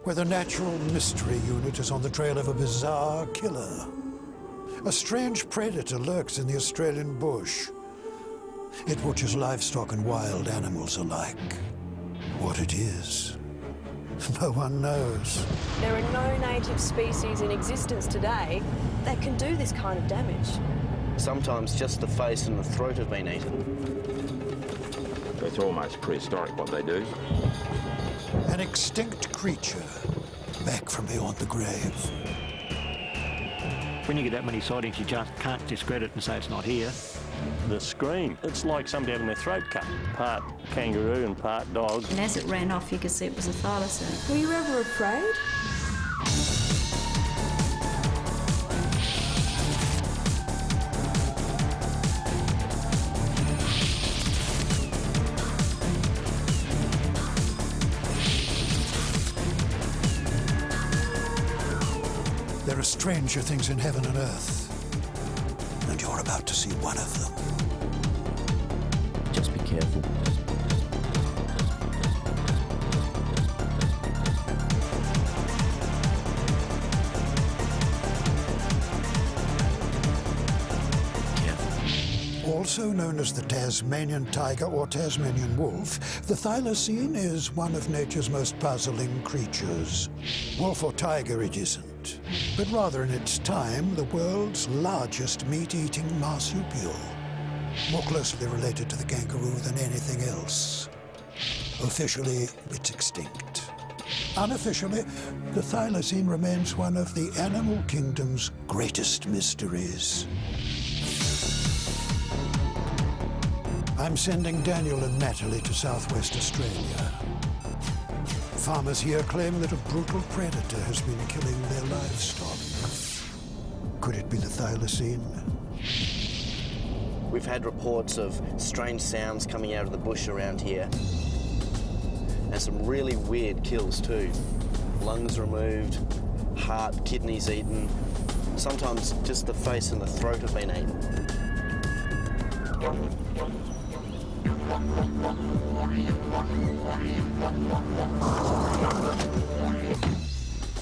where the Natural Mystery Unit is on the trail of a bizarre killer. A strange predator lurks in the Australian bush. It butchers livestock and wild animals alike. What it is, no one knows. There are no native species in existence today that can do this kind of damage. Sometimes just the face and the throat have been eaten. It's almost prehistoric what they do. An extinct creature, back from beyond the grave. When you get that many sightings, you just can't discredit and say it's not here. The scream, it's like somebody having their throat cut, part kangaroo and part dog. And as it ran off, you could see it was a thylacine. Were you ever afraid? There are stranger things in heaven and earth, and you're about to see one of them. Just be careful. Also known as the Tasmanian Tiger or Tasmanian Wolf, the Thylacine is one of nature's most puzzling creatures. Wolf or tiger it isn't, but rather in its time the world's largest meat-eating marsupial. More closely related to the kangaroo than anything else. Officially, it's extinct. Unofficially, the Thylacine remains one of the animal kingdom's greatest mysteries. I'm sending Daniel and Natalie to southwest Australia. Farmers here claim that a brutal predator has been killing their livestock. Could it be the Thylacine? We've had reports of strange sounds coming out of the bush around here. And some really weird kills too. Lungs removed, heart, kidneys eaten. Sometimes just the face and the throat have been eaten.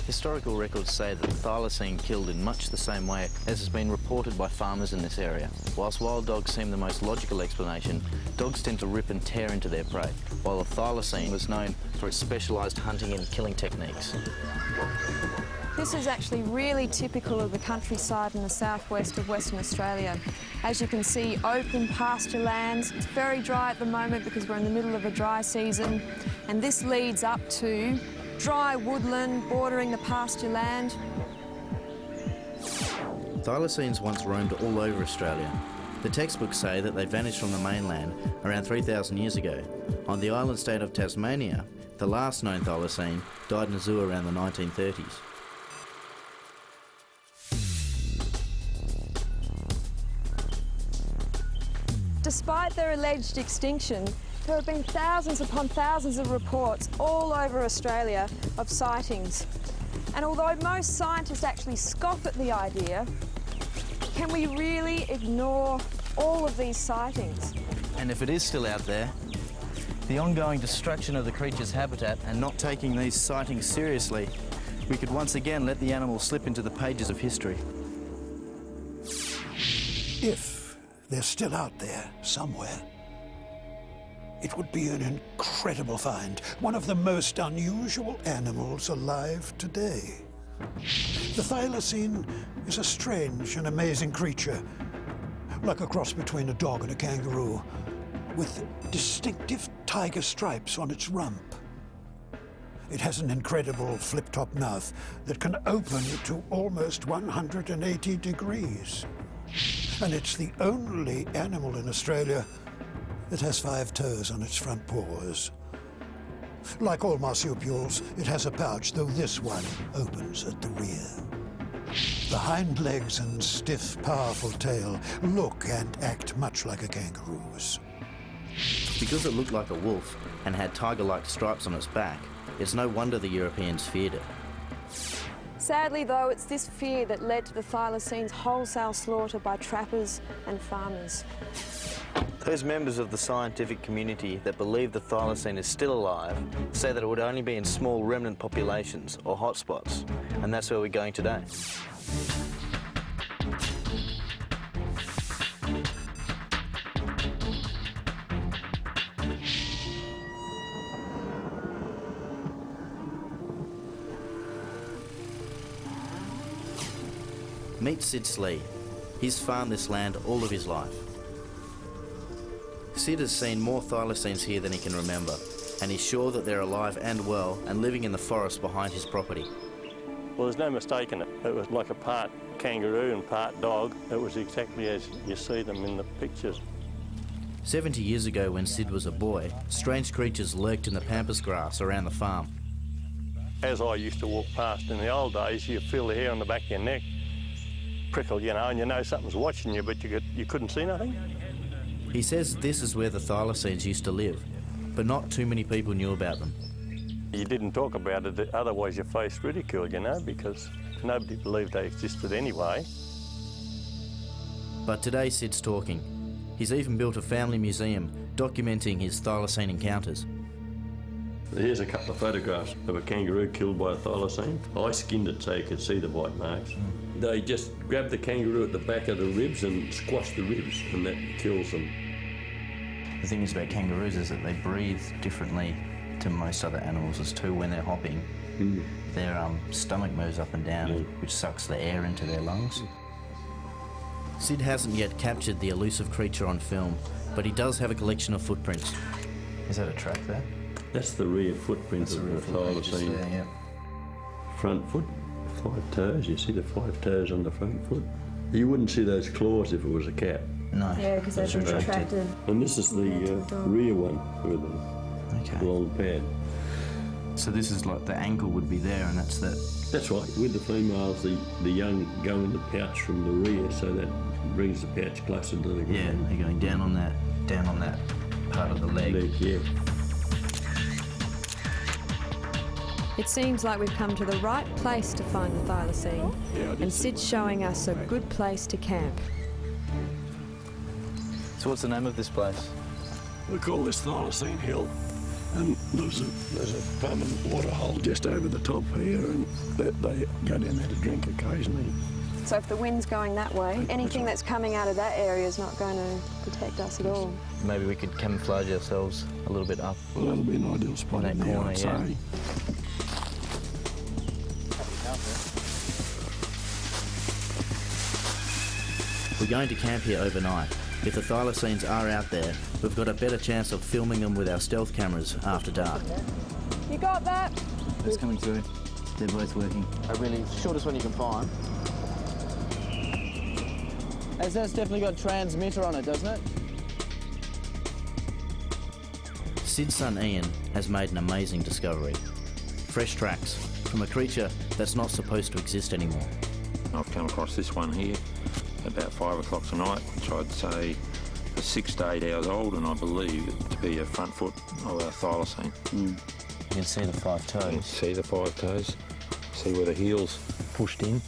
Historical records say that the thylacine killed in much the same way as has been reported by farmers in this area. Whilst wild dogs seem the most logical explanation, dogs tend to rip and tear into their prey, while the thylacine was known for its specialised hunting and killing techniques. This is actually really typical of the countryside in the southwest of Western Australia. As you can see, open pasture lands. It's very dry at the moment because we're in the middle of a dry season, and this leads up to dry woodland bordering the pasture land. Thylacines once roamed all over Australia. The textbooks say that they vanished from the mainland around 3,000 years ago. On the island state of Tasmania, the last known thylacine died in a zoo around the 1930s. Despite their alleged extinction, there have been thousands upon thousands of reports all over Australia of sightings. And although most scientists actually scoff at the idea, can we really ignore all of these sightings? And if it is still out there, the ongoing destruction of the creature's habitat and not taking these sightings seriously, we could once again let the animal slip into the pages of history. If they're still out there somewhere, it would be an incredible find, one of the most unusual animals alive today. The Thylacine is a strange and amazing creature, like a cross between a dog and a kangaroo, with distinctive tiger stripes on its rump. It has an incredible flip-top mouth that can open to almost 180 degrees. And it's the only animal in Australia that has 5 toes on its front paws. Like all marsupials, it has a pouch, though this one opens at the rear. The hind legs and stiff, powerful tail look and act much like a kangaroo's. Because it looked like a wolf and had tiger-like stripes on its back, it's no wonder the Europeans feared it. Sadly, though, it's this fear that led to the Thylacine's wholesale slaughter by trappers and farmers. Those members of the scientific community that believe the thylacine is still alive say that it would only be in small remnant populations or hotspots, and that's where we're going today. Meet Sid Slee. He's farmed this land all of his life. Sid has seen more thylacines here than he can remember, and he's sure that they're alive and well and living in the forest behind his property. Well, there's no mistaking it. It was like a part kangaroo and part dog. It was exactly as you see them in the pictures. 70 years ago, when Sid was a boy, strange creatures lurked in the pampas grass around the farm. As I used to walk past in the old days, you feel the hair on the back of your neck prickle, you know, and you know something's watching you, but you couldn't see nothing. He says this is where the thylacines used to live, but not too many people knew about them. You didn't talk about it, otherwise you faced ridicule, you know, because nobody believed they existed anyway. But today Sid's talking. He's even built a family museum documenting his thylacine encounters. Here's a couple of photographs of a kangaroo killed by a thylacine. I skinned it so you could see the white marks. They just grab the kangaroo at the back of the ribs and squash the ribs, and that kills them. The thing is about kangaroos is that they breathe differently to most other animals as too. When they're hopping, their stomach moves up and down, which sucks the air into their lungs. Sid hasn't yet captured the elusive creature on film, but he does have a collection of footprints. Is that a track there? That's the rear footprint of the thylacine. Yeah. Front foot, 5 toes. You see the 5 toes on the front foot? You wouldn't see those claws if it was a cat. No. Yeah, because they've been retracted. And this is the rear one with the long pad. So this is like the ankle would be there, and that's that. That's right. With the females, the young go in the pouch from the rear, so that brings the pouch closer to the ground. Yeah, they're going down on that part of the leg. Yeah. It seems like we've come to the right place to find the thylacine, and Sid's showing us a good place to camp. So what's the name of this place? We call this Thylacine Hill, and there's a permanent water hole just over the top here, and they go down there to drink occasionally. So if the wind's going that way, anything that's coming out of that area is not going to protect us at all. Maybe we could camouflage ourselves a little bit up. Well, that'll be an ideal spot in there, I'd say. We're going to camp here overnight. If the thylacines are out there, we've got a better chance of filming them with our stealth cameras after dark. You got that? It's coming through. They're both working. Really, shortest one you can find. That's definitely got transmitter on it, doesn't it? Sid's son Ian has made an amazing discovery. Fresh tracks from a creature that's not supposed to exist anymore. I've come across this one here about 5 o'clock tonight, which I'd say is 6 to 8 hours old, and I believe it to be a front foot of a thylacine. You can see the 5 toes. You can see the 5 toes. See where the heel's pushed in.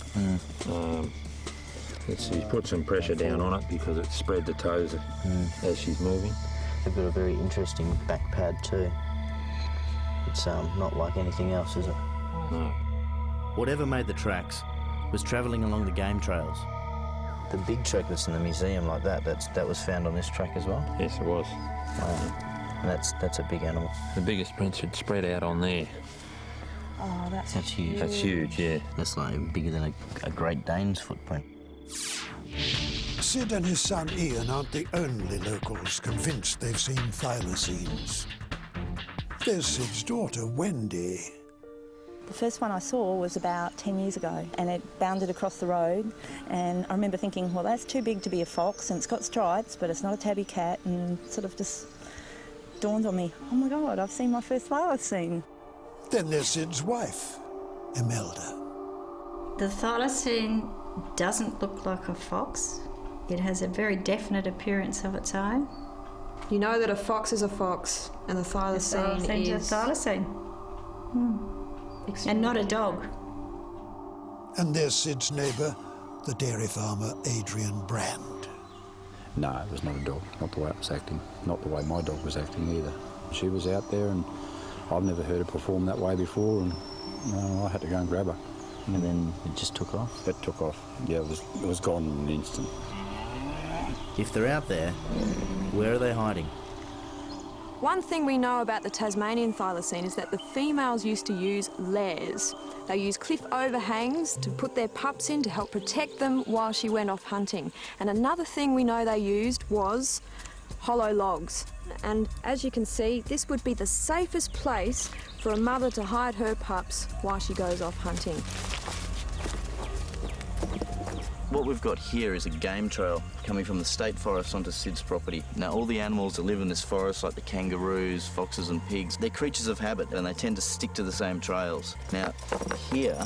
She's put some pressure down on it because it's spread the toes as she's moving. They've got a very interesting back pad too. It's not like anything else, is it? No. Whatever made the tracks was travelling along the game trails. The big track that's in the museum like that was found on this track as well? Yes, it was. Wow. And that's a big animal. The biggest prints had spread out on there. Oh, that's huge. That's huge, yeah. That's like bigger than a Great Dane's footprint. Sid and his son Ian aren't the only locals convinced they've seen thylacines. There's Sid's daughter, Wendy. The first one I saw was about 10 years ago, and it bounded across the road, and I remember thinking, well, that's too big to be a fox, and it's got stripes, but it's not a tabby cat, and sort of just dawned on me, oh my God, I've seen my first thylacine. Then there's Sid's wife, Imelda. The thylacine doesn't look like a fox. It has a very definite appearance of its own. You know that a fox is a fox, and the thylacine is... a thylacine. And not a dog. And there's Sid's neighbour, the dairy farmer Adrian Brand. No, it was not a dog, not the way it was acting, not the way my dog was acting either. She was out there and I've never heard her perform that way before, and I had to go and grab her. And then it just took off? It took off, yeah, it was gone in an instant. If they're out there, where are they hiding? One thing we know about the Tasmanian thylacine is that the females used to use lairs. They used cliff overhangs to put their pups in to help protect them while she went off hunting. And another thing we know they used was hollow logs. And as you can see, this would be the safest place for a mother to hide her pups while she goes off hunting. What we've got here is a game trail coming from the state forest onto Sid's property. Now, all the animals that live in this forest, like the kangaroos, foxes and pigs, they're creatures of habit and they tend to stick to the same trails. Now, here,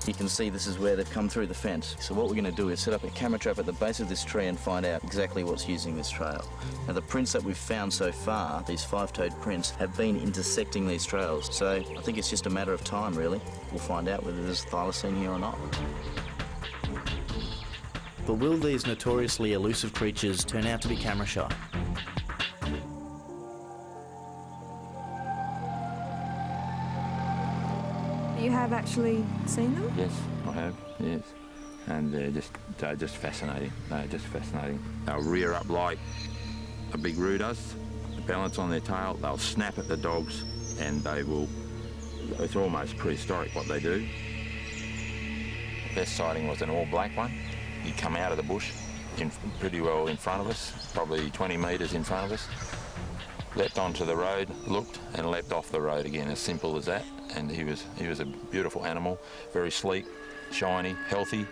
you can see this is where they've come through the fence. So what we're going to do is set up a camera trap at the base of this tree and find out exactly what's using this trail. Now, the prints that we've found so far, these five-toed prints, have been intersecting these trails. So I think it's just a matter of time, really. We'll find out whether there's thylacine here or not. But will these notoriously elusive creatures turn out to be camera shy? You have actually seen them? Yes, I have, yes. And they're just fascinating. They're just fascinating. They'll rear up like a big roo does, balance on their tail, they'll snap at the dogs, and they will, it's almost prehistoric what they do. The best sighting was an all-black one. He'd come out of the bush pretty well in front of us, probably 20 metres in front of us, leapt onto the road, looked and leapt off the road again, as simple as that. And he was a beautiful animal, very sleek, shiny, healthy.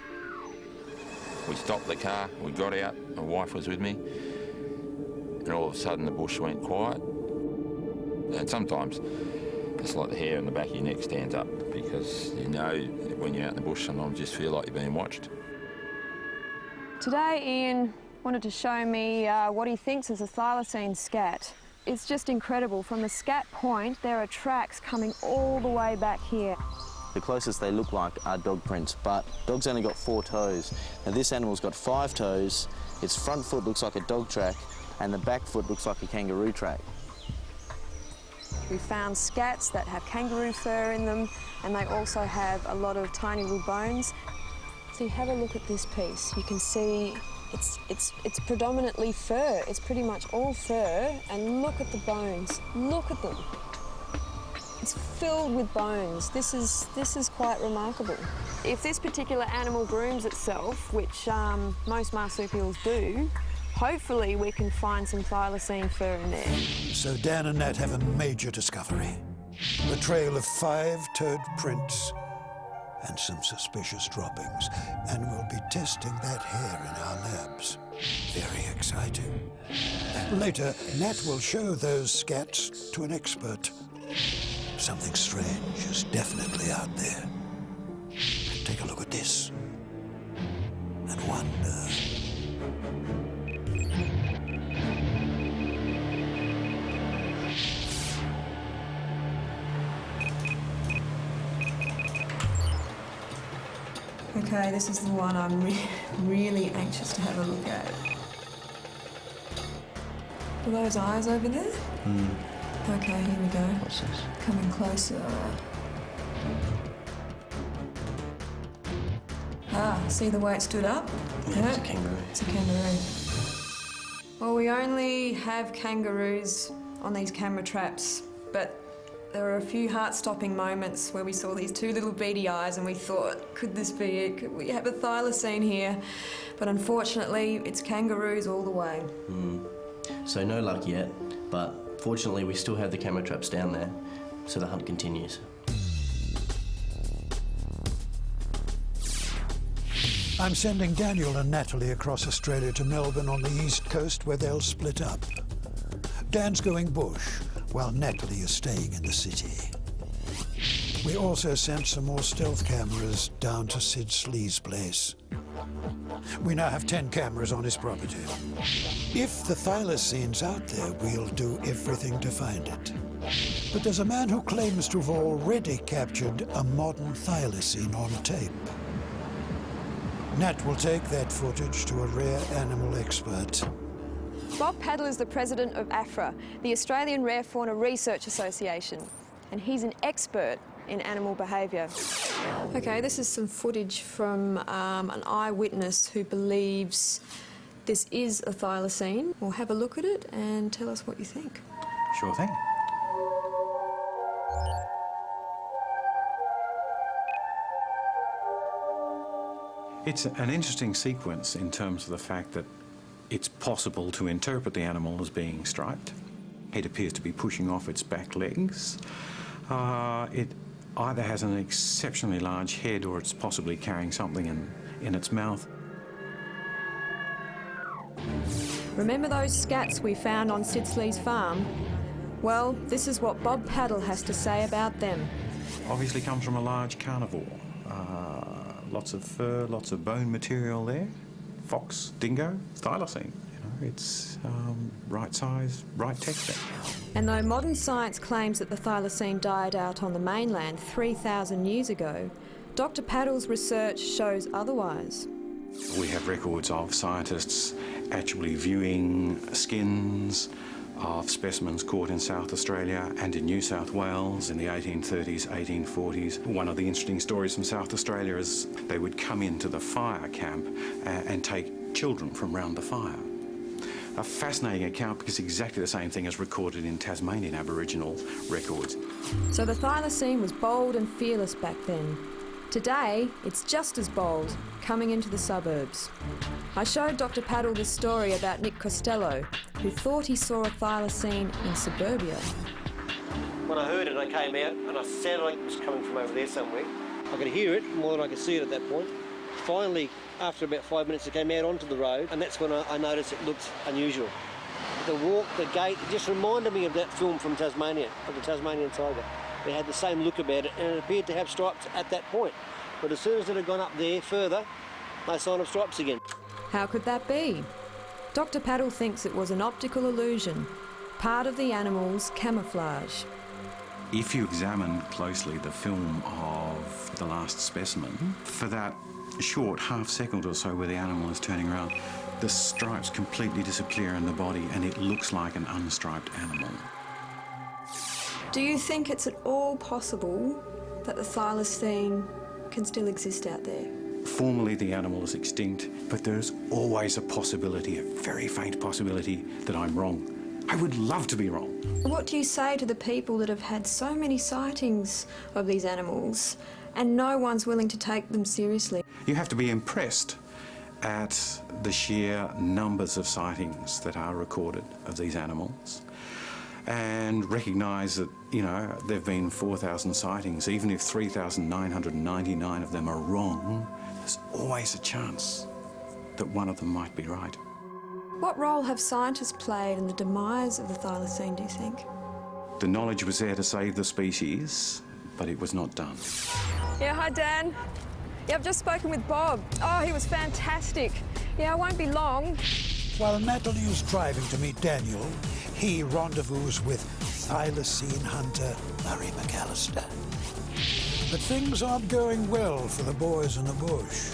We stopped the car, we got out, my wife was with me, and all of a sudden the bush went quiet. And sometimes it's like the hair on the back of your neck stands up, because you know when you're out in the bush sometimes you just feel like you're being watched. Today Ian wanted to show me what he thinks is a thylacine scat. It's just incredible. From the scat point, there are tracks coming all the way back here. The closest they look like are dog prints, but dog's only got 4 toes. Now this animal's got 5 toes, its front foot looks like a dog track, and the back foot looks like a kangaroo track. We found scats that have kangaroo fur in them, and they also have a lot of tiny little bones. So have a look at this piece. You can see it's predominantly fur. It's pretty much all fur, and look at the bones. Look at them. It's filled with bones. This is quite remarkable. If this particular animal grooms itself, which most marsupials do, hopefully we can find some thylacine fur in there. So Dan and Nat have a major discovery. A trail of 5-toed prints and some suspicious droppings. And we'll be testing that hair in our labs. Very exciting. Later, Nat will show those scats to an expert. Something strange is definitely out there. Take a look at this and wonder. Okay, this is the one I'm really anxious to have a look at. Are those eyes over there? Okay, here we go. What's this? Coming closer. Ah, see the way it stood up? Yeah, it's a kangaroo. It's a kangaroo. Well, we only have kangaroos on these camera traps, but there were a few heart-stopping moments where we saw these 2 little beady eyes and we thought, could this be it? Could we have a thylacine here? But unfortunately, it's kangaroos all the way. So no luck yet, but fortunately we still have the camera traps down there, so the hunt continues. I'm sending Daniel and Natalie across Australia to Melbourne on the east coast, where they'll split up. Dan's going bush, while Natalie is staying in the city. We also sent some more stealth cameras down to Sid Slee's place. We now have 10 cameras on his property. If the thylacine's out there, we'll do everything to find it. But there's a man who claims to have already captured a modern thylacine on tape. Nat will take that footage to a rare animal expert. Bob Paddle is the president of AFRA, the Australian Rare Fauna Research Association, and he's an expert in animal behaviour. Okay, this is some footage from an eyewitness who believes this is a thylacine. We'll have a look at it and tell us what you think. Sure thing. It's an interesting sequence in terms of the fact that it's possible to interpret the animal as being striped. It appears to be pushing off its back legs. It either has an exceptionally large head or it's possibly carrying something in its mouth. Remember those scats we found on Sidsley's farm? Well, this is what Bob Paddle has to say about them. Obviously comes from a large carnivore. Lots of fur, lots of bone material there. Fox, dingo, thylacine. It's right size, right texture. And though modern science claims that the thylacine died out on the mainland 3,000 years ago, Dr. Paddle's research shows otherwise. We have records of scientists actually viewing skins of specimens caught in South Australia and in New South Wales in the 1830s, 1840s. One of the interesting stories from South Australia is they would come into the fire camp and take children from round the fire. A fascinating account because exactly the same thing is recorded in Tasmanian Aboriginal records. So the thylacine was bold and fearless back then. Today, it's just as bold, coming into the suburbs. I showed Dr. Paddle this story about Nick Costello, who thought he saw a thylacine in suburbia. When I heard it, I came out and I sounded like it was coming from over there somewhere. I could hear it more than I could see it at that point. Finally, after about 5 minutes, it came out onto the road, and that's when I noticed it looked unusual. The walk, the gait, it just reminded me of that film from Tasmania, of the Tasmanian Tiger. It had the same look about it, and it appeared to have stripes at that point. But as soon as it had gone up there further, no sign of stripes again. How could that be? Dr. Paddle thinks it was an optical illusion, part of the animal's camouflage. If you examine closely the film of the last specimen, for that short half second or so where the animal is turning around, the stripes completely disappear in the body and it looks like an unstriped animal. Do you think it's at all possible that the thylacine can still exist out there? Formally, the animal is extinct, but there's always a possibility, a very faint possibility, that I'm wrong. I would love to be wrong. What do you say to the people that have had so many sightings of these animals and no one's willing to take them seriously? You have to be impressed at the sheer numbers of sightings that are recorded of these animals and recognise that, there have been 4,000 sightings. Even if 3,999 of them are wrong, there's always a chance that one of them might be right. What role have scientists played in the demise of the thylacine, do you think? The knowledge was there to save the species, but it was not done. Yeah, hi Dan. Yeah, I've just spoken with Bob. Oh, he was fantastic. Yeah, I won't be long. While Natalie's driving to meet Daniel, he rendezvous with thylacine hunter Murray McAllister. But things aren't going well for the boys in the bush.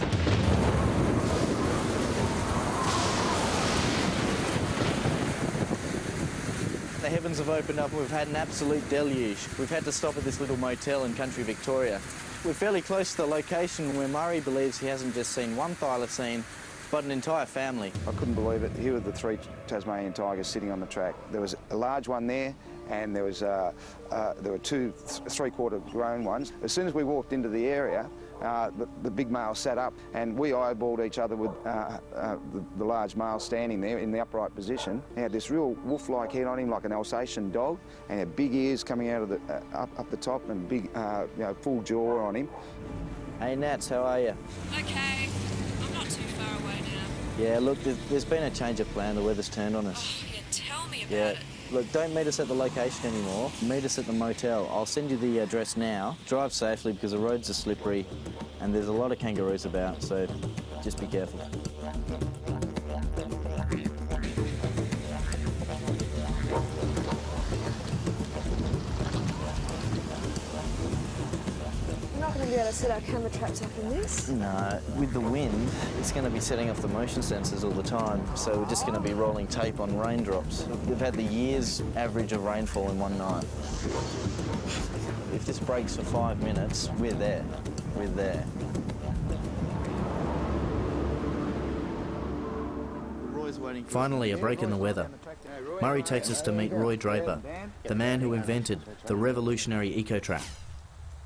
The heavens have opened up and we've had an absolute deluge. We've had to stop at this little motel in country Victoria. We're fairly close to the location where Murray believes he hasn't just seen one thylacine, but an entire family. I couldn't believe it. Here were the 3 Tasmanian tigers sitting on the track. There was a large one there, and there were 2 3/4 grown ones. As soon as we walked into the area, the big male sat up, and we eyeballed each other with the large male standing there in the upright position. He had this real wolf-like head on him, like an Alsatian dog, and had big ears coming out of the up the top, and big, full jaw on him. Hey Nats, how are you? Okay, I'm not too far away now. Yeah, look, there's been a change of plan. The weather's turned on us. Oh, yeah, tell me about it. Look, don't meet us at the location anymore. Meet us at the motel. I'll send you the address now. Drive safely because the roads are slippery and there's a lot of kangaroos about, so just be careful. You're not going to be able to set our camera traps up in this? No, with the wind, it's going to be setting off the motion sensors all the time, so we're just going to be rolling tape on raindrops. We've had the year's average of rainfall in one night. If this breaks for 5 minutes, we're there. We're there. Finally, a break in the weather. Murray takes us to meet Roy Draper, the man who invented the revolutionary eco-trap.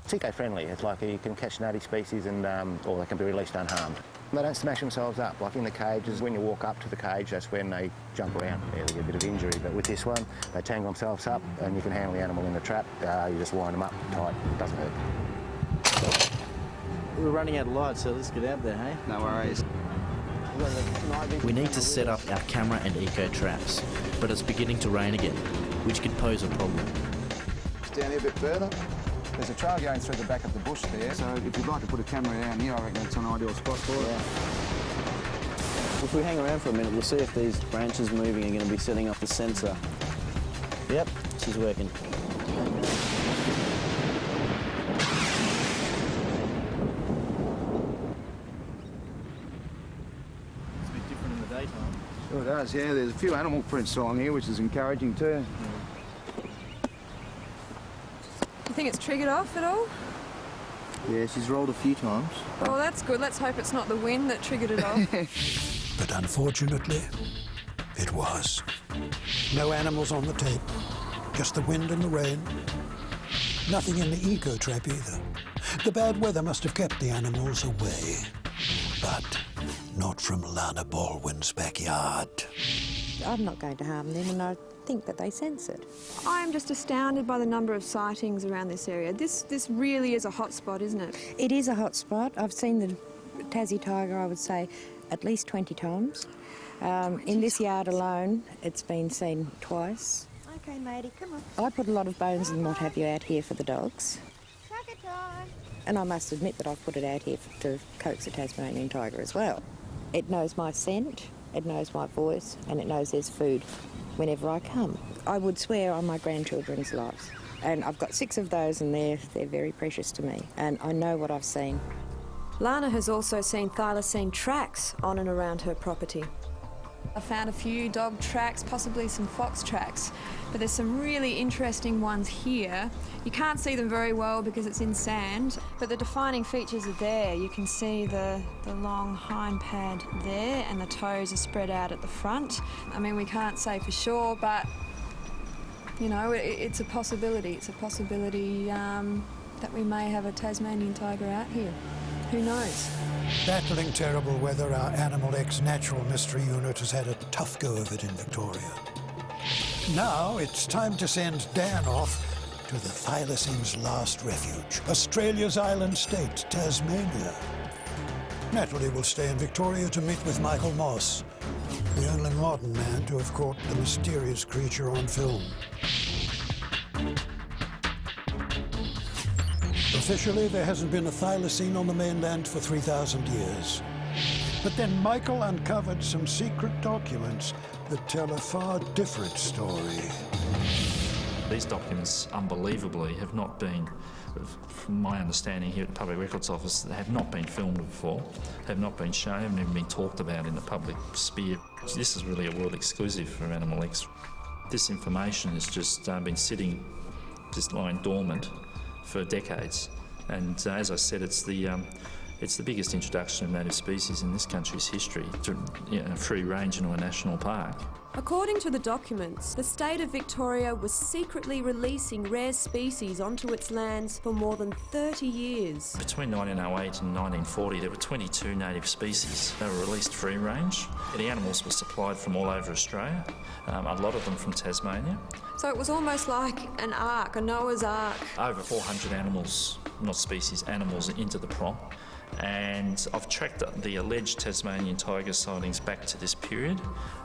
It's eco-friendly. It's like you can catch native species and or they can be released unharmed. They don't smash themselves up. Like in the cages, when you walk up to the cage, that's when they jump around. Yeah, they get a bit of injury. But with this one, they tangle themselves up and you can handle the animal in the trap. You just wind them up tight. It doesn't hurt. We're running out of light, so let's get out there, hey? No worries. We need to set up our camera and eco-traps, but it's beginning to rain again, which could pose a problem. Down here a bit further. There's a trail going through the back of the bush there, so if you'd like to put a camera down here, I reckon it's an ideal spot for it. If we hang around for a minute, we'll see if these branches moving are going to be setting off the sensor. Yep, she's working. Sure does, yeah. There's a few animal prints along here, which is encouraging too. Do you think it's triggered off at all? Yeah, she's rolled a few times. Oh, that's good. Let's hope it's not the wind that triggered it off. But unfortunately, it was. No animals on the tape, just the wind and the rain. Nothing in the eco-trap either. The bad weather must have kept the animals away. But not from Lana Baldwin's backyard. I'm not going to harm them, and I think that they sense it. I am just astounded by the number of sightings around this area. This really is a hot spot, isn't it? It is a hot spot. I've seen the Tassie tiger, I would say, at least 20 times. In this yard alone, it's been seen twice. Okay, matey, come on. I put a lot of bones and what have you out here for the dogs. Sucker time. And I must admit that I've put it out here to coax a Tasmanian tiger as well. It knows my scent, it knows my voice, and it knows there's food whenever I come. I would swear on my grandchildren's lives. And I've got 6 of those, and they're very precious to me. And I know what I've seen. Lana has also seen thylacine tracks on and around her property. I found a few dog tracks, possibly some fox tracks, but there's some really interesting ones here. You can't see them very well because it's in sand, but the defining features are there. You can see the long hind pad there, and the toes are spread out at the front. I mean, we can't say for sure, but, you know, it's a possibility. It's a possibility that we may have a Tasmanian tiger out here. Who knows? Battling terrible weather, our Animal X Natural Mystery Unit has had a tough go of it in Victoria. Now it's time to send Dan off to the Thylacine's last refuge, Australia's island state, Tasmania. Natalie will stay in Victoria to meet with Michael Moss, the only modern man to have caught the mysterious creature on film. Officially, there hasn't been a thylacine on the mainland for 3,000 years. But then Michael uncovered some secret documents that tell a far different story. These documents, unbelievably, have not been, from my understanding here at the Public Records Office, they have not been filmed before, have not been shown, haven't even been talked about in the public sphere. This is really a world exclusive for Animal X. This information has just been sitting, just lying dormant for decades, and as I said, it's the biggest introduction of native species in this country's history to free range into a national park. According to the documents, the state of Victoria was secretly releasing rare species onto its lands for more than 30 years. Between 1908 and 1940, there were 22 native species. They were released free range. The animals were supplied from all over Australia, a lot of them from Tasmania. So it was almost like an ark, a Noah's Ark. Over 400 animals, not species, animals into the prop. And I've tracked the alleged Tasmanian tiger sightings back to this period,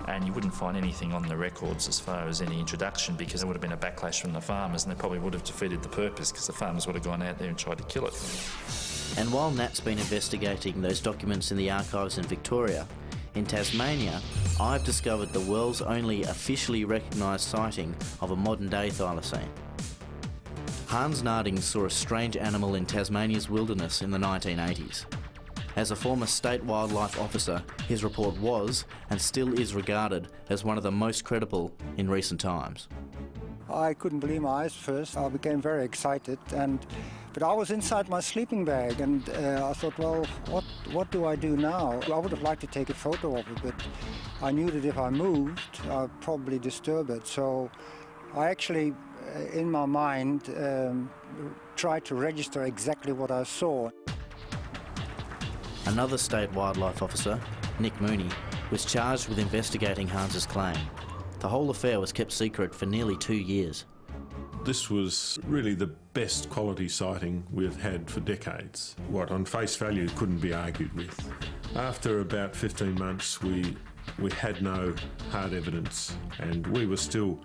and you wouldn't find anything on the records as far as any introduction, because there would have been a backlash from the farmers, and they probably would have defeated the purpose because the farmers would have gone out there and tried to kill it. And while Nat's been investigating those documents in the archives in Victoria, in Tasmania, I've discovered the world's only officially recognised sighting of a modern-day thylacine. Hans Narding saw a strange animal in Tasmania's wilderness in the 1980s. As a former state wildlife officer, his report was, and still is regarded, as one of the most credible in recent times. I couldn't believe my eyes first. I became very excited, but I was inside my sleeping bag, and I thought, well, what do I do now? I would have liked to take a photo of it, but I knew that if I moved, I'd probably disturb it. So I actually, in my mind, tried to register exactly what I saw. Another state wildlife officer, Nick Mooney, was charged with investigating Hans's claim. The whole affair was kept secret for nearly 2 years. This was really the best quality sighting we've had for decades. What on face value couldn't be argued with. After about 15 months we had no hard evidence and we were still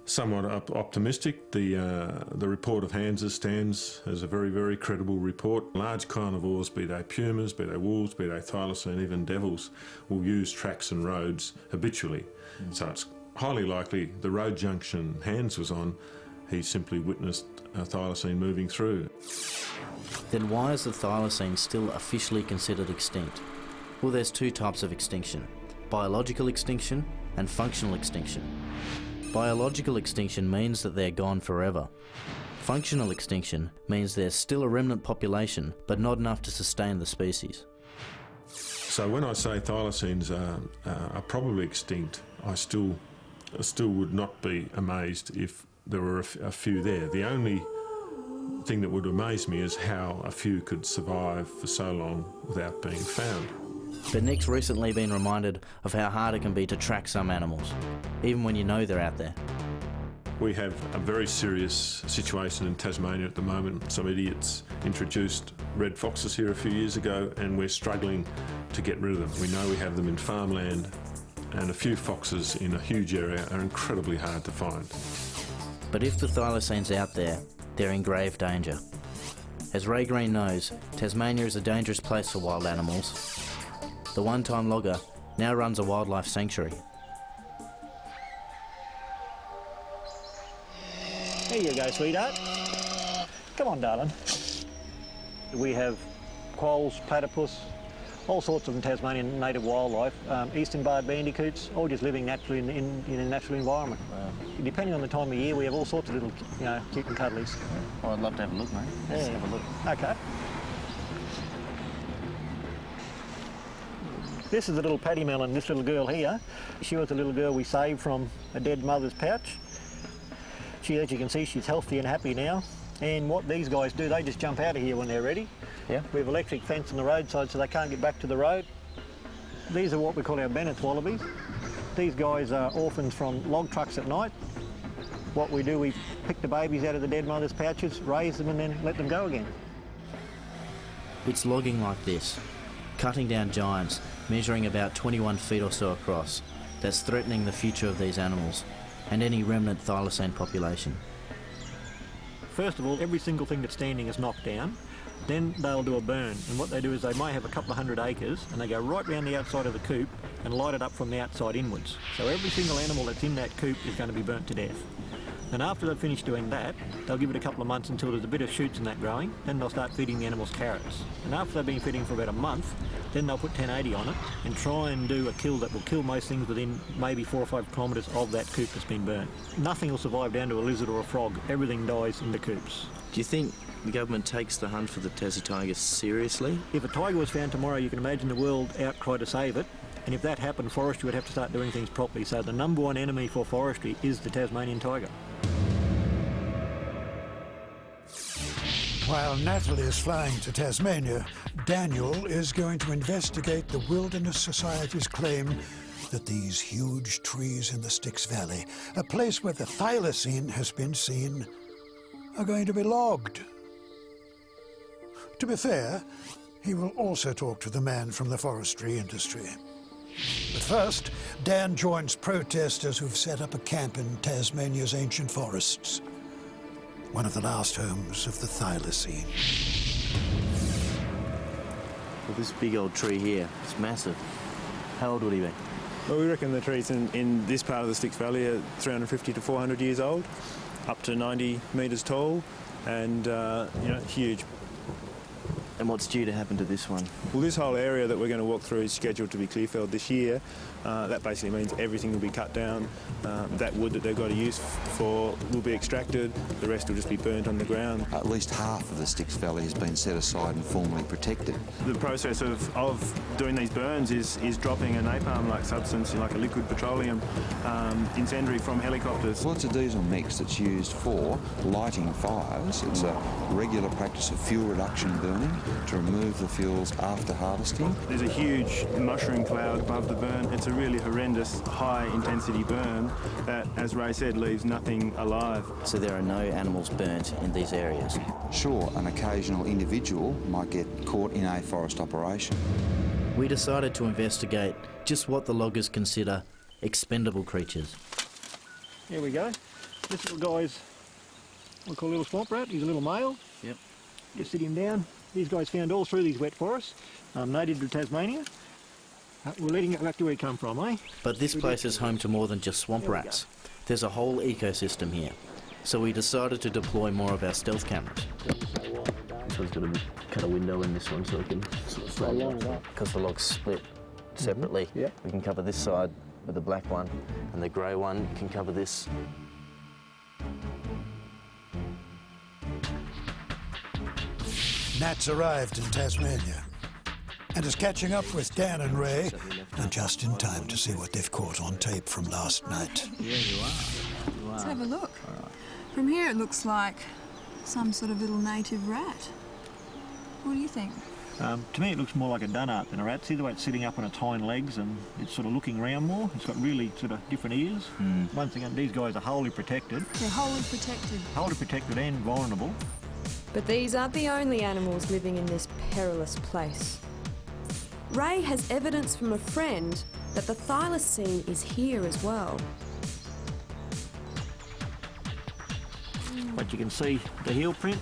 somewhat optimistic. The report of Hans's stands as a very, very credible report. Large carnivores, be they pumas, be they wolves, be they thylacine, even devils, will use tracks and roads habitually. So it's highly likely the road junction Hans was on, he simply witnessed a thylacine moving through. Then why is the thylacine still officially considered extinct? Well, there's two types of extinction: biological extinction and functional extinction. Biological extinction means that they're gone forever. Functional extinction means there's still a remnant population, but not enough to sustain the species. So when I say thylacines are probably extinct, I still would not be amazed if there were a few there. The only thing that would amaze me is how a few could survive for so long without being found. But Nick's recently been reminded of how hard it can be to track some animals, even when you know they're out there. We have a very serious situation in Tasmania at the moment. Some idiots introduced red foxes here a few years ago and we're struggling to get rid of them. We know we have them in farmland and a few foxes in a huge area are incredibly hard to find. But if the thylacine's out there, they're in grave danger. As Ray Green knows, Tasmania is a dangerous place for wild animals. The one-time logger now runs a wildlife sanctuary. There you go, sweetheart. Come on, darling. We have quolls, platypus, all sorts of Tasmanian native wildlife, eastern barred bandicoots, all just living naturally in a natural environment. Wow. Depending on the time of year, we have all sorts of little, cute and cuddlies. Well, I'd love to have a look, mate. Let's have a look. Okay. This is a little paddy melon, this little girl here. She was a little girl we saved from a dead mother's pouch. As you can see, she's healthy and happy now. And what these guys do, they just jump out of here when they're ready. Yeah. We have electric fence on the roadside so they can't get back to the road. These are what we call our Bennett's wallabies. These guys are orphans from log trucks at night. What we do, we pick the babies out of the dead mother's pouches, raise them and then let them go again. It's logging like this, cutting down giants, measuring about 21 feet or so across, that's threatening the future of these animals and any remnant thylacine population. First of all, every single thing that's standing is knocked down. Then they'll do a burn, and what they do is they may have a couple of 100 acres and they go right round the outside of the coop and light it up from the outside inwards. So every single animal that's in that coop is going to be burnt to death. And after they've finished doing that, they'll give it a couple of months until there's a bit of shoots in that growing, then they'll start feeding the animals carrots. And after they've been feeding for about a month, then they'll put 1080 on it and try and do a kill that will kill most things within maybe 4 or 5 kilometres of that coop that's been burnt. Nothing will survive down to a lizard or a frog. Everything dies in the coops. Do you think the government takes the hunt for the Tassie tiger seriously? If a tiger was found tomorrow, you can imagine the world outcry to save it. And if that happened, forestry would have to start doing things properly. So the number one enemy for forestry is the Tasmanian tiger. While Natalie is flying to Tasmania, Daniel is going to investigate the Wilderness Society's claim that these huge trees in the Styx Valley, a place where the thylacine has been seen, are going to be logged. To be fair, he will also talk to the man from the forestry industry. But first, Dan joins protesters who've set up a camp in Tasmania's ancient forests, one of the last homes of the thylacine. Well, this big old tree here, it's massive. How old would he be? Well, we reckon the trees in this part of the Styx Valley are 350 to 400 years old, up to 90 metres tall. and huge. And what's due to happen to this one? Well, this whole area that we're going to walk through is scheduled to be clearfelled this year. That basically means everything will be cut down. That wood that they've got to use for will be extracted. The rest will just be burnt on the ground. At least half of the Styx Valley has been set aside and formally protected. The process of doing these burns is dropping a napalm-like substance, like a liquid petroleum incendiary from helicopters. Well, it's a diesel mix that's used for lighting fires. It's a regular practice of fuel reduction burning to remove the fuels after harvesting. There's a huge mushroom cloud above the burn. It's a really horrendous high-intensity burn that, as Ray said, leaves nothing alive. So there are no animals burnt in these areas? Sure, an occasional individual might get caught in a forest operation. We decided to investigate just what the loggers consider expendable creatures. Here we go. This little guy's, we call a little swamp rat. He's a little male. Yep. Just sit him down. These guys found all through these wet forests, native to Tasmania. We're letting it back to where it come from, eh? But this place is home to more than just swamp rats. There's a whole ecosystem here. So we decided to deploy more of our stealth cameras. This one's going to cut a window in this one so we can sort of throw it, because the logs split separately. We can cover this side with the black one, and the grey one can cover this. Nat's arrived in Tasmania and is catching up with Dan and Ray, and just in time to see what they've caught on tape from last night. Yeah, you are. Let's have a look. From here it looks like some sort of little native rat. What do you think? To me it looks more like a dunnart than a rat. See the way it's sitting up on its hind legs and it's sort of looking around more? It's got really sort of different ears. Once again, these guys are wholly protected. They're wholly protected. Wholly protected and vulnerable. But these aren't the only animals living in this perilous place. Ray has evidence from a friend that the thylacine is here as well. But you can see the heel print,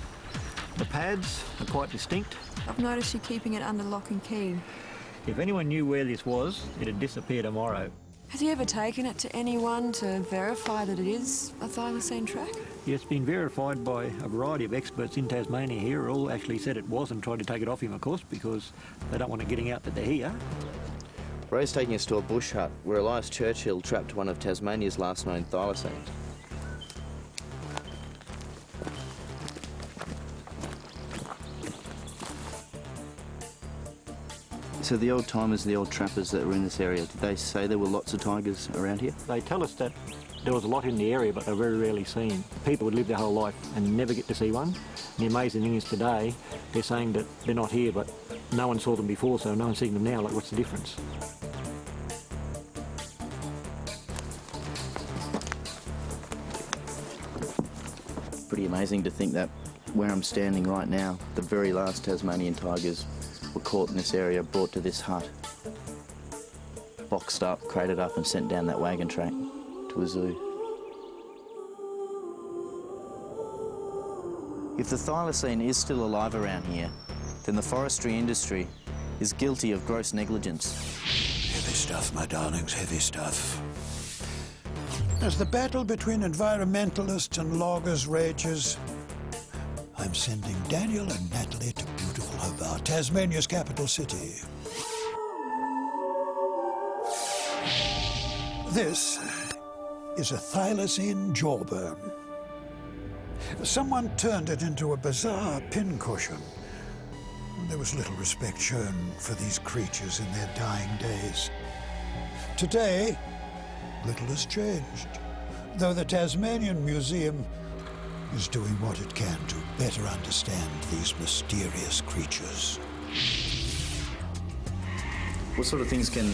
the pads are quite distinct. I've noticed you keeping it under lock and key. If anyone knew where this was, it'd disappear tomorrow. Has he ever taken it to anyone to verify that it is a thylacine track? Yeah, it's been verified by a variety of experts in Tasmania here. All actually said it was and tried to take it off him, of course, because they don't want it getting out that they're here. Ray's taking us to a bush hut where Elias Churchill trapped one of Tasmania's last known thylacines. So the old timers, the old trappers that were in this area, did they say there were lots of tigers around here? They tell us that there was a lot in the area, but they're very rarely seen. People would live their whole life and never get to see one. And the amazing thing is today, they're saying that they're not here, but no one saw them before, so no one's seeing them now. Like, what's the difference? Pretty amazing to think that where I'm standing right now, the very last Tasmanian tigers were caught in this area, brought to this hut, boxed up, crated up and sent down that wagon track to a zoo. If the thylacine is still alive around here, then the forestry industry is guilty of gross negligence. Heavy stuff, my darlings, heavy stuff. As the battle between environmentalists and loggers rages, I'm sending Daniel and Natalie to beautiful Hobart, Tasmania's capital city. This is a thylacine jawbone. Someone turned it into a bizarre pincushion. There was little respect shown for these creatures in their dying days. Today, little has changed, though the Tasmanian Museum is doing what it can to better understand these mysterious creatures. What sort of things can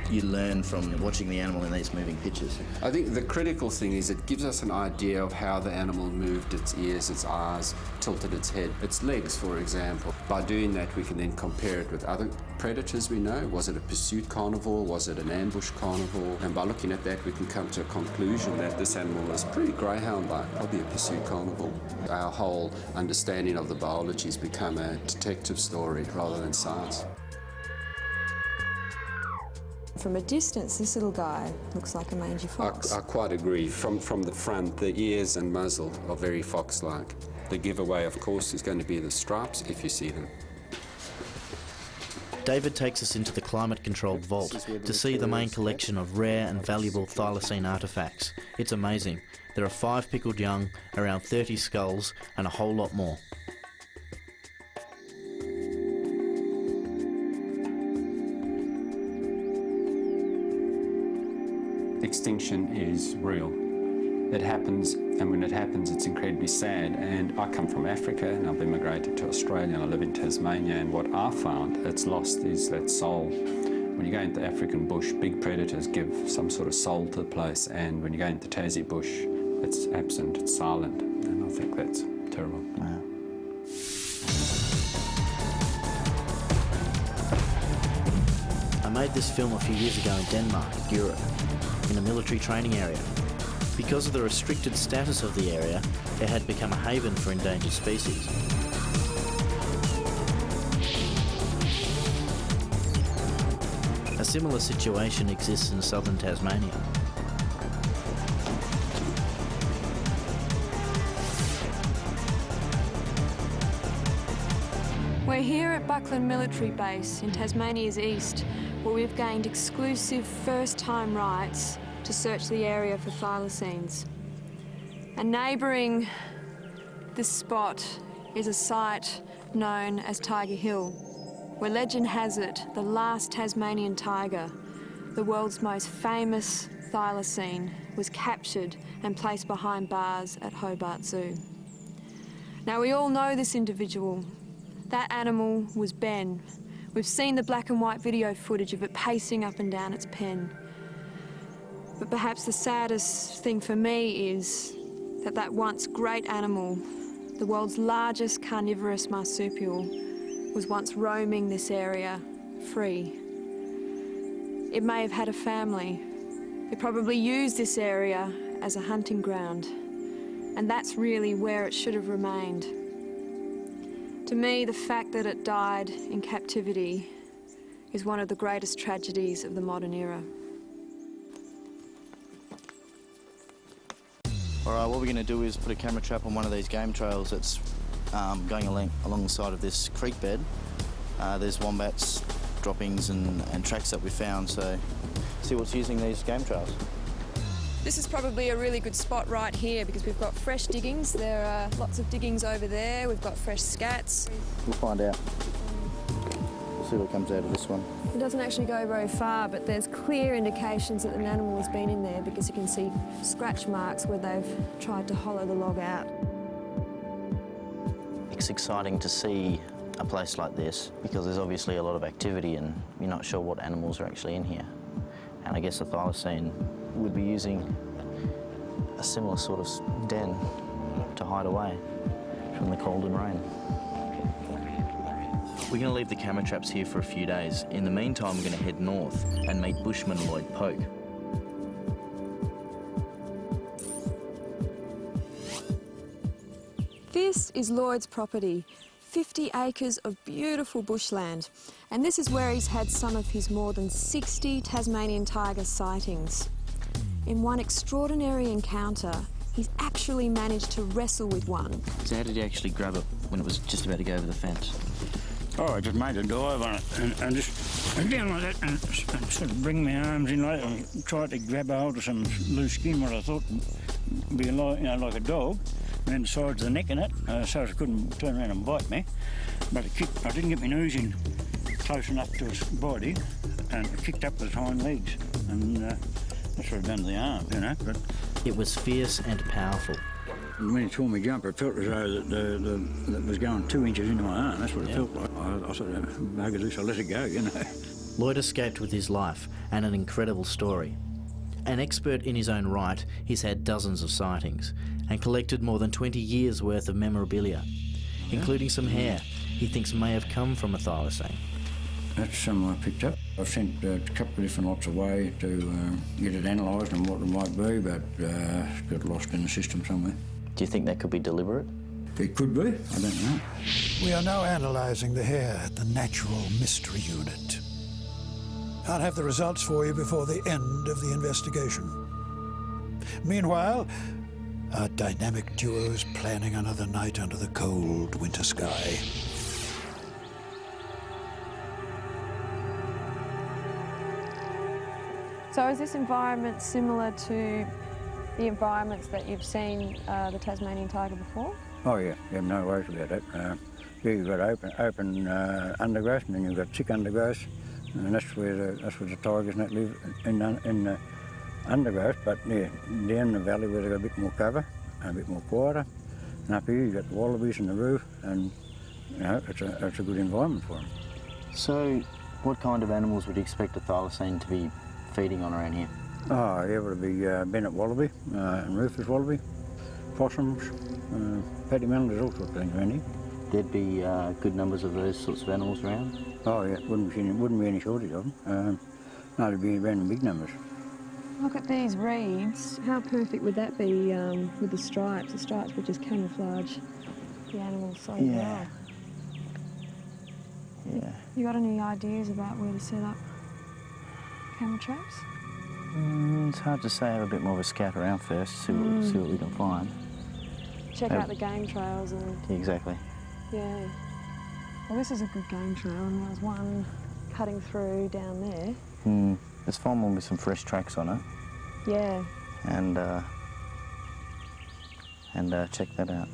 you learn from watching the animal in these moving pictures? I think the critical thing is it gives us an idea of how the animal moved its ears, its eyes, tilted its head, its legs, for example. By doing that, we can then compare it with other predators we know. Was it a pursuit carnivore? Was it an ambush carnivore? And by looking at that, we can come to a conclusion that this animal is pretty greyhound-like, probably a pursuit carnivore. Our whole understanding of the biology has become a detective story rather than science. from a distance, this little guy looks like a mangy fox. I quite agree. From the front, the ears and muzzle are very fox-like. The giveaway, of course, is going to be the stripes, if you see them. David takes us into the climate-controlled vault to see the main collection of rare and valuable thylacine artefacts. It's amazing. There are 5 pickled young, around 30 skulls, and a whole lot more. Extinction is real. It happens, and when it happens, it's incredibly sad. And I come from Africa, and I've immigrated to Australia, and I live in Tasmania, and what I found that's lost is that soul. When you go into the African bush, big predators give some sort of soul to the place, and when you go into the Tassie bush, it's absent, it's silent, and I think that's terrible. Wow. I made this film a few years ago in Denmark, Europe, in a military training area. Because of the restricted status of the area, it had become a haven for endangered species. A similar situation exists in southern Tasmania. We're here at Buckland Military Base in Tasmania's east, where we've gained exclusive first-time rights to search the area for thylacines. And neighbouring this spot is a site known as Tiger Hill, where legend has it the last Tasmanian tiger, the world's most famous thylacine, was captured and placed behind bars at Hobart Zoo. Now, we all know this individual. That animal was Ben. We've seen the black and white video footage of it pacing up and down its pen. But perhaps the saddest thing for me is that that once great animal, the world's largest carnivorous marsupial, was once roaming this area free. It may have had a family. It probably used this area as a hunting ground. And that's really where it should have remained. To me, the fact that it died in captivity is one of the greatest tragedies of the modern era. Alright, what we're going to do is put a camera trap on one of these game trails that's going along the side of this creek bed. There's wombats, droppings and tracks that we found, so see what's using these game trails. This is probably a really good spot right here because we've got fresh diggings. There are lots of diggings over there. We've got fresh scats. We'll find out. We'll see what comes out of this one. It doesn't actually go very far, but there's clear indications that an animal has been in there because you can see scratch marks where they've tried to hollow the log out. It's exciting to see a place like this because there's obviously a lot of activity and you're not sure what animals are actually in here. And I guess the thylacine would be using a similar sort of den to hide away from the cold and rain. We're going to leave the camera traps here for a few days. In the meantime, we're going to head north and meet bushman Lloyd Poke. This is Lloyd's property, 50 acres of beautiful bushland, and this is where he's had some of his more than 60 Tasmanian tiger sightings. In one extraordinary encounter, he's actually managed to wrestle with one. So how did he actually grab it when it was just about to go over the fence? Oh, I just made a dive on it and just went down like that and sort of bring my arms in like that and tried to grab hold of some loose skin, what I thought would be like, like a dog, and then the sides of the neck in it, so it couldn't turn around and bite me. But it kicked, I didn't get my nose in close enough to its body, and it kicked up its hind legs, and that's what it done to the arm, But it was fierce and powerful. When he tore my jumper, it felt as though that was going 2 inches into my arm. That's what it felt like. I sort of buggered loose, I let it go, Lloyd escaped with his life and an incredible story. An expert in his own right, he's had dozens of sightings and collected more than 20 years' worth of memorabilia, including some hair he thinks may have come from a thylacine. That's something I picked up. I've sent a couple of different lots away to get it analysed and what it might be, but it's got lost in the system somewhere. Do you think that could be deliberate? It could be, I don't know. We are now analysing the hair at the Natural Mystery Unit. I'll have the results for you before the end of the investigation. Meanwhile, our dynamic duo is planning another night under the cold winter sky. So is this environment similar to the environments that you've seen the Tasmanian tiger before? Oh yeah, no worries about that. You've got open undergrowth, and then you've got thick undergrowth, and that's where the tigers and that live in the undergrowth. But yeah, down the valley where they've got a bit more cover, a bit more quieter, and up here you've got the wallabies and the roof, and you know it's a good environment for them. So, what kind of animals would you expect a thylacine to be feeding on around here? Oh yeah, it would be Bennett wallaby and Rufus wallaby, possums, paddy melons, all sorts of things around here. There'd be good numbers of those sorts of animals around? Oh yeah, wouldn't be any shortage of them. No, there'd be around in big numbers. Look at these reeds. How perfect would that be with the stripes? The stripes would just camouflage the animals so well. Yeah. You got any ideas about where to set up camera traps? It's hard to say. Have a bit more of a scout around first, see what we can find. Check out the game trails and... Exactly. Yeah. Well, this is a good game trail, and there's one cutting through down there. Let's find one with some fresh tracks on it. Yeah. And check that out.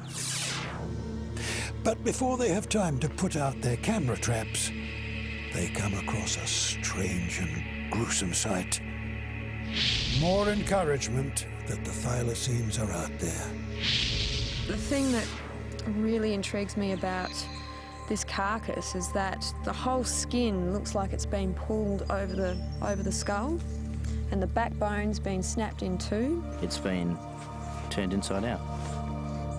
But before they have time to put out their camera traps, they come across a strange and gruesome sight. More encouragement that the thylacines are out there. The thing that really intrigues me about this carcass is that the whole skin looks like it's been pulled over the skull, and the backbone's been snapped in two. It's been turned inside out.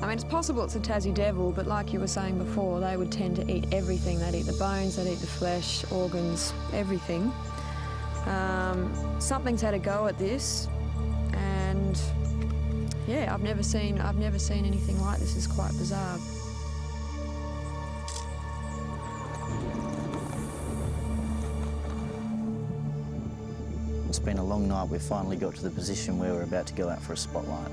I mean, it's possible it's a Tassie devil, but like you were saying before, they would tend to eat everything. They'd eat the bones, they'd eat the flesh, organs, everything. Something's had a go at this, and yeah, I've never seen anything like this. It's quite bizarre. It's been a long night. We've finally got to the position where we're about to go out for a spotlight.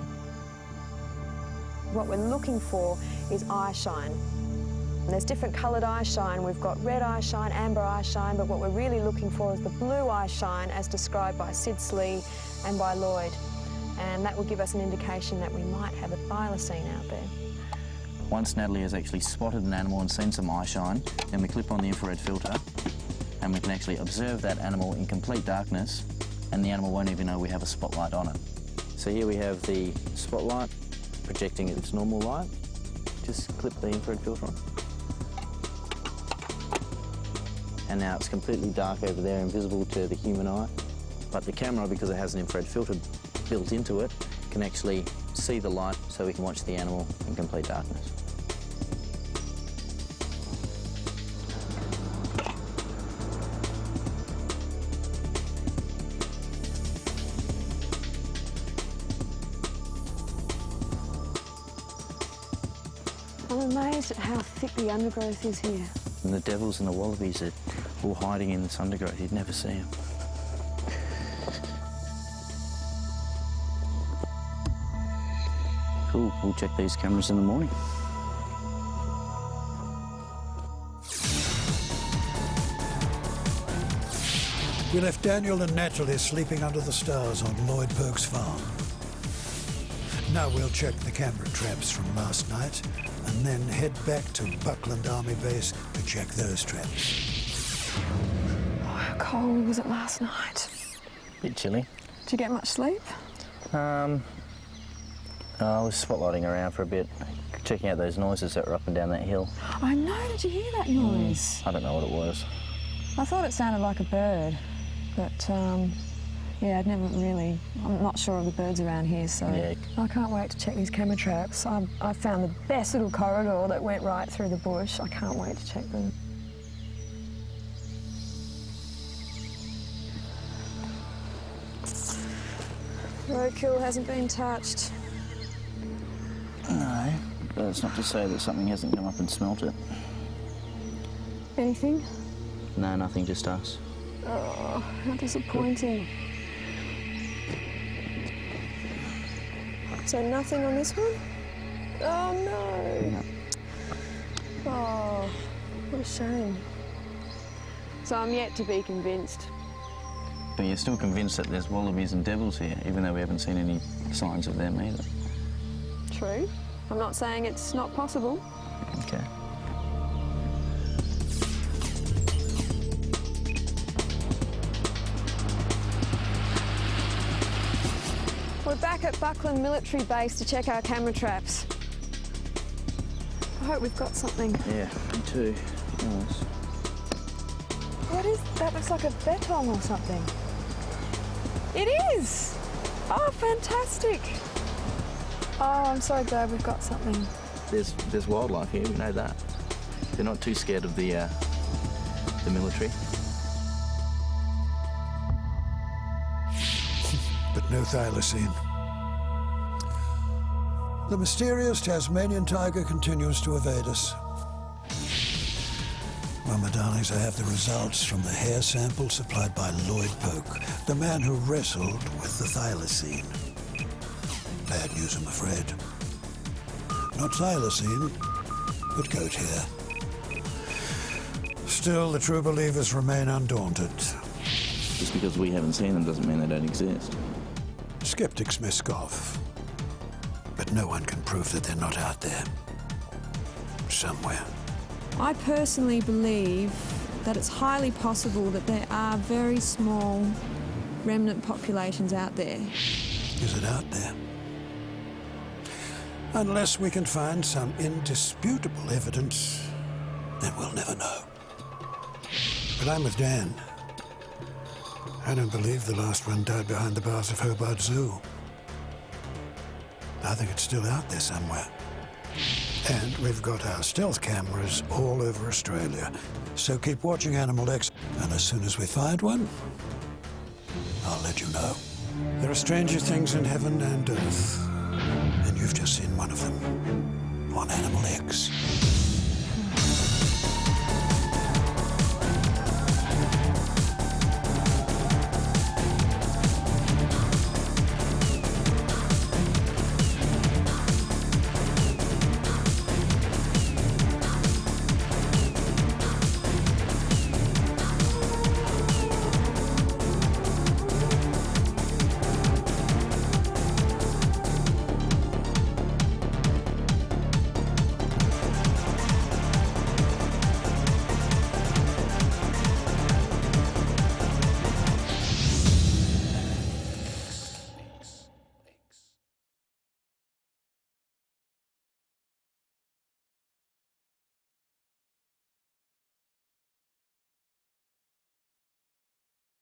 What we're looking for is eye shine. And there's different coloured eye shine. We've got red eye shine, amber eye shine, but what we're really looking for is the blue eye shine as described by Sid Slee and by Lloyd. And that will give us an indication that we might have a thylacine out there. Once Natalie has actually spotted an animal and seen some eye shine, then we clip on the infrared filter and we can actually observe that animal in complete darkness, and the animal won't even know we have a spotlight on it. So here we have the spotlight projecting its normal light. Just clip the infrared filter on. And now it's completely dark over there, invisible to the human eye. But the camera, because it has an infrared filter built into it, can actually see the light so we can watch the animal in complete darkness. I'm amazed at how thick the undergrowth is here. And the devils and the wallabies are all hiding in this undergrowth. You'd never see them. Cool, we'll check these cameras in the morning. We left Daniel and Natalie sleeping under the stars on Lloyd Perks Farm. Now we'll check the camera traps from last night and then head back to Buckland Army Base to check those traps. Oh, how cold was it last night? Bit chilly. Did you get much sleep? I was spotlighting around for a bit, checking out those noises that were up and down that hill. I know, did you hear that noise? I don't know what it was. I thought it sounded like a bird, but yeah, I'm not sure of the birds around here, so yeah. I can't wait to check these camera traps. I found the best little corridor that went right through the bush. I can't wait to check them. Roadkill hasn't been touched. No, but it's not to say that something hasn't come up and smelt it. Anything? No, nothing, just us. Oh, how disappointing. So nothing on this one? Oh no. Oh, what a shame. So I'm yet to be convinced. But you're still convinced that there's wallabies and devils here, even though we haven't seen any signs of them either. True. I'm not saying it's not possible. Okay. We're back at Buckland Military Base to check our camera traps. I hope we've got something. Yeah, me too. Nice. What is that? Looks like a bettong or something. It is! Oh, fantastic! Oh, I'm so glad we've got something. There's wildlife here, we know that. They're not too scared of the military. But no thylacine. The mysterious Tasmanian tiger continues to evade us. Well, my darlings, I have the results from the hair sample supplied by Lloyd Polk, the man who wrestled with the thylacine. Bad news, I'm afraid. Not thylacine, but goat hair. Still, the true believers remain undaunted. Just because we haven't seen them doesn't mean they don't exist. Skeptics may scoff, but no one can prove that they're not out there. Somewhere. I personally believe that it's highly possible that there are very small remnant populations out there. Is it out there? Unless we can find some indisputable evidence, then we'll never know. But I'm with Dan. I don't believe the last one died behind the bars of Hobart Zoo. I think it's still out there somewhere. And we've got our stealth cameras all over Australia. So keep watching Animal X, and as soon as we find one, I'll let you know. There are stranger things in heaven and earth, and you've just seen one of them on Animal X.